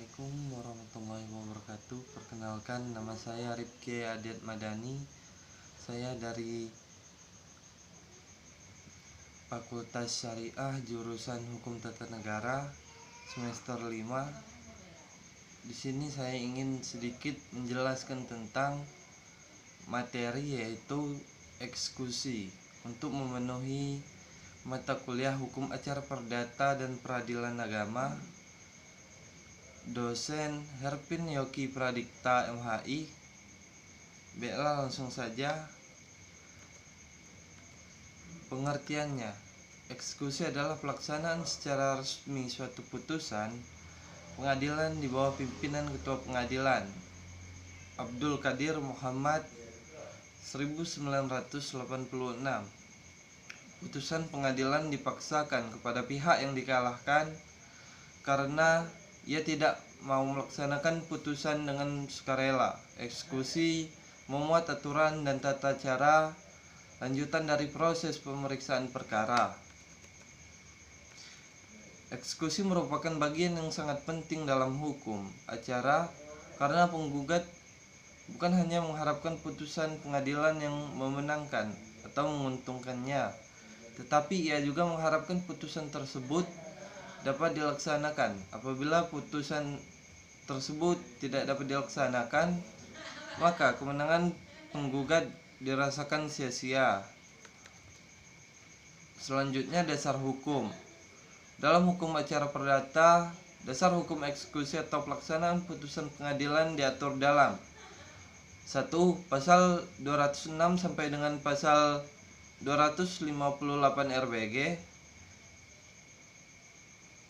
Assalamualaikum warahmatullahi wabarakatuh. Perkenalkan, nama saya Rifki Adet Madani. Saya dari Fakultas Syariah jurusan Hukum Tata Negara semester 5. Di sini saya ingin sedikit menjelaskan tentang materi, yaitu eksekusi untuk memenuhi mata kuliah Hukum Acara Perdata dan Peradilan Agama. Dosen Herpin Yoki Pradikta MHI. Baiklah, langsung saja. Pengertiannya, eksekusi adalah pelaksanaan secara resmi suatu putusan pengadilan di bawah pimpinan Ketua Pengadilan Abdul Qadir Muhammad 1986. Putusan pengadilan dipaksakan kepada pihak yang dikalahkan karena ia tidak mau melaksanakan putusan dengan sukarela. Eksekusi memuat aturan dan tata cara lanjutan dari proses pemeriksaan perkara. Eksekusi merupakan bagian yang sangat penting dalam hukum acara karena penggugat bukan hanya mengharapkan putusan pengadilan yang memenangkan atau menguntungkannya, tetapi ia juga mengharapkan putusan tersebut dapat dilaksanakan. Apabila putusan tersebut tidak dapat dilaksanakan, maka kemenangan penggugat dirasakan sia-sia. Selanjutnya, dasar hukum. Dalam hukum acara perdata, dasar hukum eksekusi atau pelaksanaan putusan pengadilan diatur dalam 1. Pasal 206 sampai dengan pasal 258 RBG,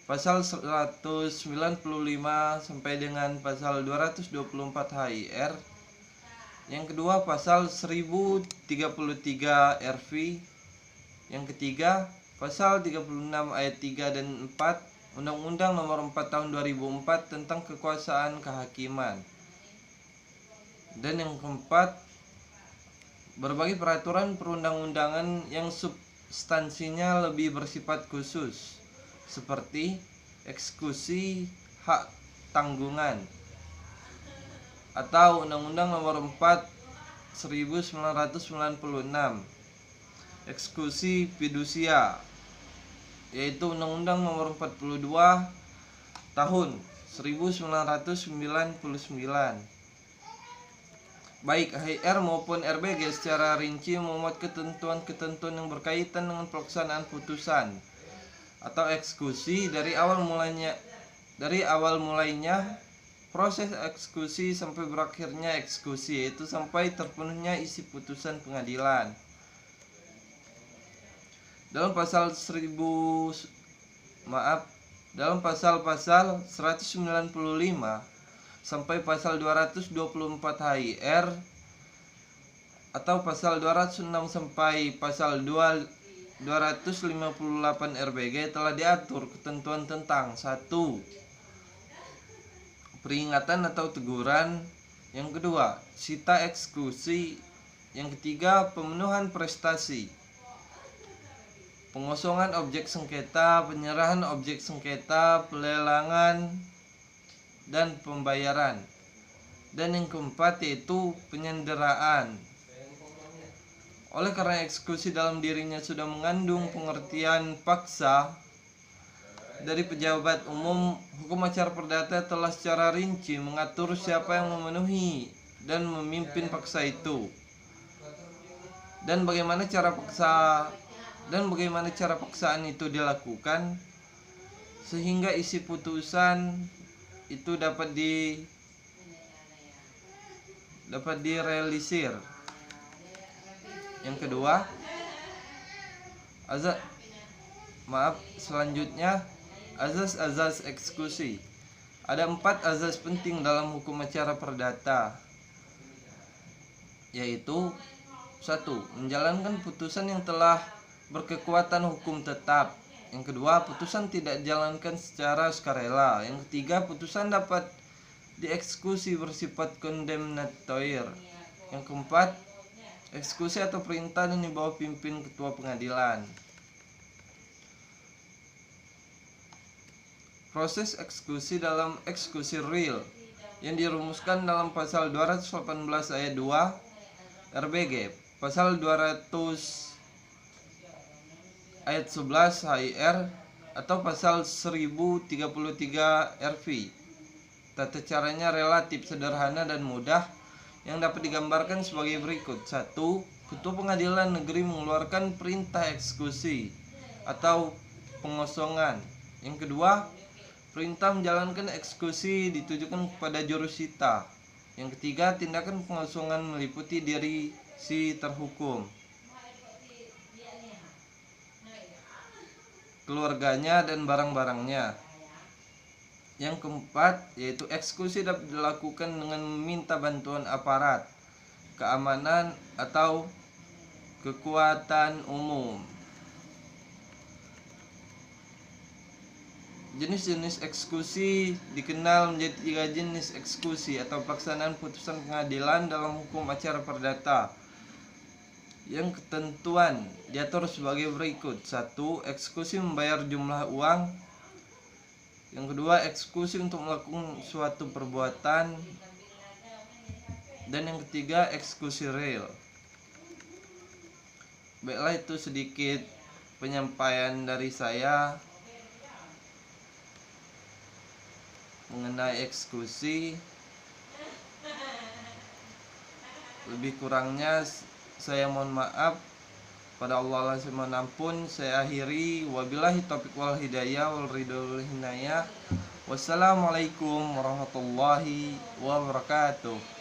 pasal 195 sampai dengan pasal 224 HIR. Yang kedua, pasal 1033 RV. Yang ketiga, pasal 36 ayat 3 dan 4 Undang-Undang Nomor 4 Tahun 2004 tentang Kekuasaan Kehakiman. Dan yang keempat, berbagai peraturan perundang-undangan yang substansinya lebih bersifat khusus, seperti eksekusi hak tanggungan atau Undang-Undang Nomor 4 1996, eksekusi fidusia, yaitu Undang-Undang Nomor 42 Tahun 1999. Baik HIR maupun RBG secara rinci memuat ketentuan-ketentuan yang berkaitan dengan pelaksanaan putusan atau eksekusi dari awal mulainya proses eksekusi sampai berakhirnya eksekusi, yaitu sampai terpenuhnya isi putusan pengadilan. Dalam pasal-pasal 195 sampai pasal 224 HIR atau pasal 206 sampai pasal 258 RBG telah diatur ketentuan tentang 1. Peringatan atau teguran. Yang kedua, sita eksekusi. Yang ketiga, pemenuhan prestasi, pengosongan objek sengketa, penyerahan objek sengketa, pelelangan, dan pembayaran. Dan yang keempat yaitu penyanderaan. Oleh karena eksekusi dalam dirinya sudah mengandung pengertian paksa dari pejabat umum, hukum acara perdata telah secara rinci mengatur siapa yang memenuhi dan memimpin paksa itu, dan bagaimana cara paksaan itu dilakukan sehingga isi putusan itu dapat direalisir. Yang kedua, selanjutnya azas eksekusi. Ada 4 azas penting dalam hukum acara perdata, yaitu 1. Menjalankan putusan yang telah berkekuatan hukum tetap. Yang kedua, putusan tidak dijalankan secara sukarela. Yang ketiga, putusan dapat dieksekusi bersifat kondemnatoir. Yang keempat, eksekusi atau perintah yang di bawah pimpin ketua pengadilan. proses eksekusi dalam eksekusi real yang dirumuskan dalam pasal 218 ayat 2 RBG, pasal 200 ayat 11 HIR atau pasal 1033 RV. Tata caranya relatif sederhana dan mudah yang dapat digambarkan sebagai berikut. 1. Ketua Pengadilan Negeri mengeluarkan perintah eksekusi atau pengosongan. Yang kedua, perintah menjalankan eksekusi ditujukan kepada jurusita. Yang ketiga, tindakan pengosongan meliputi diri si terhukum, keluarganya, dan barang-barangnya. Yang keempat, yaitu eksekusi dapat dilakukan dengan meminta bantuan aparat keamanan atau kekuatan umum. Jenis-jenis eksekusi dikenal menjadi 3 jenis eksekusi atau pelaksanaan putusan pengadilan dalam hukum acara perdata. Yang ketentuan diatur sebagai berikut. 1. Eksekusi membayar jumlah uang. Yang kedua, eksekusi untuk melakukan suatu perbuatan. Dan yang ketiga, eksekusi real. Baiklah, itu sedikit penyampaian dari saya mengenai eksekusi. Lebih kurangnya saya mohon maaf. Pada Allah saya mohon ampun. Saya akhiri. Wabillahi taufiq wal hidayah wal ridho wal hinayah. Wassalamualaikum warahmatullahi wabarakatuh.